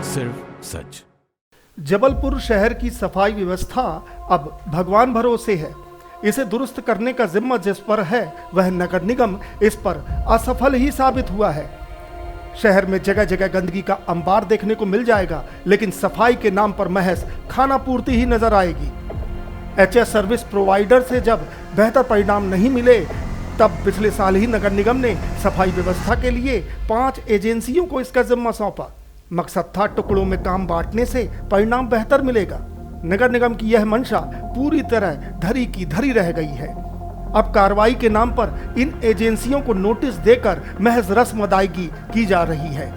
सिर्फ सच। जबलपुर शहर की सफाई व्यवस्था अब भगवान भरोसे है। इसे दुरुस्त करने का जिम्मा जिस पर है वह नगर निगम इस पर असफल ही साबित हुआ है। शहर में जगह जगह गंदगी का अंबार देखने को मिल जाएगा, लेकिन सफाई के नाम पर महज खाना पूर्ति ही नजर आएगी। एचएस सर्विस प्रोवाइडर से जब बेहतर परिणाम नहीं मिले, तब पिछले साल ही नगर निगम ने सफाई व्यवस्था के लिए 5 एजेंसियों को इसका जिम्मा सौंपा। मकसद था टुकड़ों में काम बांटने से परिणाम बेहतर मिलेगा। नगर निगम की यह मंशा पूरी तरह धरी की धरी रह गई है। अब कार्रवाई के नाम पर इन एजेंसियों को नोटिस देकर महज रस्म अदायगी की जा रही है।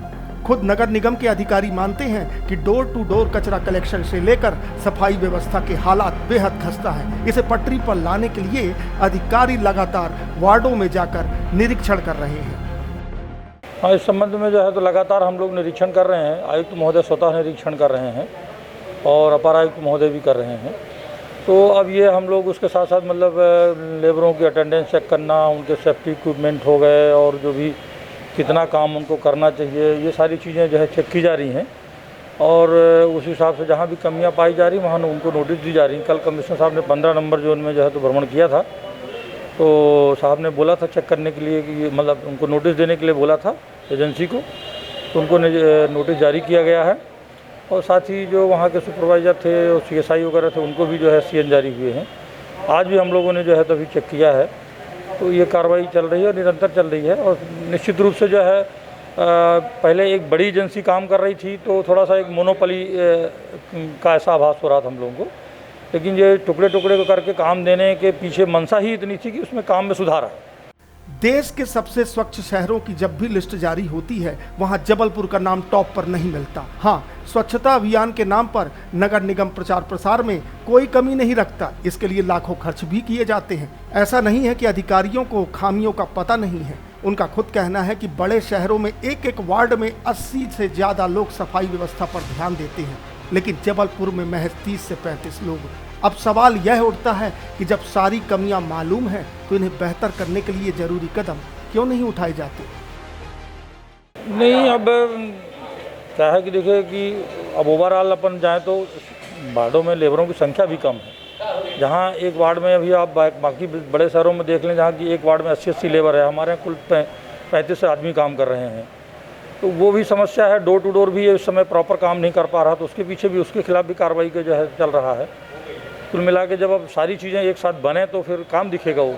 खुद नगर निगम के अधिकारी मानते हैं कि डोर टू डोर कचरा कलेक्शन से लेकर सफाई व्यवस्था के हालात बेहद खस्ता है। इसे पटरी पर लाने के लिए अधिकारी लगातार वार्डों में जाकर निरीक्षण कर रहे हैं। हाँ, इस संबंध में जो है तो लगातार हम लोग निरीक्षण कर रहे हैं। आयुक्त महोदय स्वतः निरीक्षण कर रहे हैं और अपर आयुक्त महोदय भी कर रहे हैं। तो अब ये हम लोग उसके साथ साथ मतलब लेबरों की अटेंडेंस चेक करना, उनके सेफ्टी इक्विपमेंट हो गए और जो भी कितना काम उनको करना चाहिए, ये सारी चीज़ें जो है चेक की जा रही हैं। और उस हिसाब से जहाँ भी कमियाँ पाई जा रही वहाँ उनको नोटिस दी जा रही। कल कमिश्नर साहब ने 15 नंबर जोन में जो है तो भ्रमण किया था, तो साहब ने बोला था चेक करने के लिए कि मतलब उनको नोटिस देने के लिए बोला था एजेंसी को, तो उनको नोटिस जारी किया गया है। और साथ ही जो वहाँ के सुपरवाइज़र थे और CSI वगैरह थे, उनको भी जो है CN जारी हुए हैं। आज भी हम लोगों ने जो है तो अभी चेक किया है। तो ये कार्रवाई चल रही है और निरंतर चल रही है। और निश्चित रूप से जो है पहले एक बड़ी एजेंसी काम कर रही थी, तो थोड़ा सा एक मोनोपोली का ऐसा आभास हो रहा था हम लोगों को। लेकिन ये टुकड़े टुकड़े करके काम देने के पीछे मंशा ही इतनी थी कि उसमें काम में सुधार है। देश के सबसे स्वच्छ शहरों की जब भी लिस्ट जारी होती है, वहां जबलपुर का नाम टॉप पर नहीं मिलता। हाँ, स्वच्छता अभियान के नाम पर नगर निगम प्रचार प्रसार में कोई कमी नहीं रखता। इसके लिए लाखों खर्च भी किए जाते हैं। ऐसा नहीं है कि अधिकारियों को खामियों का पता नहीं है। उनका खुद कहना है कि बड़े शहरों में एक एक वार्ड में 80 से ज्यादा लोग सफाई व्यवस्था पर ध्यान देते हैं, लेकिन जबलपुर में महज 30 से 35 लोग। अब सवाल यह उठता है कि जब सारी कमियां मालूम हैं, तो इन्हें बेहतर करने के लिए जरूरी कदम क्यों नहीं उठाए जाते? नहीं, अब क्या है कि देखिए कि अब ओवरऑल अपन जाएँ तो वार्डों में लेबरों की संख्या भी कम है। जहाँ एक वार्ड में अभी आप बाकी बड़े शहरों में देख लें, जहाँ की एक वार्ड में 80-80 लेबर है, हमारे यहाँ कुल 35 आदमी काम कर रहे हैं। तो वो भी समस्या है। डोर टू डोर भी इस समय प्रॉपर काम नहीं कर पा रहा, तो उसके पीछे भी उसके खिलाफ भी कार्रवाई का जो है चल रहा है। कुल मिला के जब अब सारी चीज़ें एक साथ बने तो फिर काम दिखेगा वो,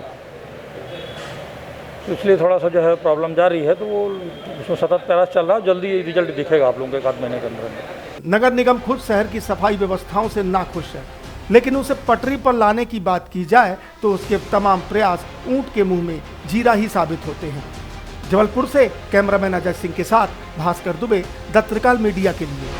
इसलिए थोड़ा सा जो है प्रॉब्लम जारी है। तो वो उसमें सतत प्रयास चल रहा है, जल्दी रिजल्ट दिखेगा आप लोगों के 1 महीने के अंदर। नगर निगम खुद शहर की सफाई व्यवस्थाओं से नाखुश है, लेकिन उसे पटरी पर लाने की बात की जाए तो उसके तमाम प्रयास ऊंट के मुंह में जीरा ही साबित होते हैं। जबलपुर से कैमरामैन अजय सिंह के साथ Bhaskar Dubey, the Trikal media के लिए।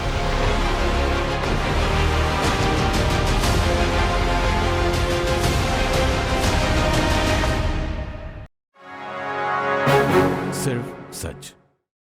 सिर्फ सच।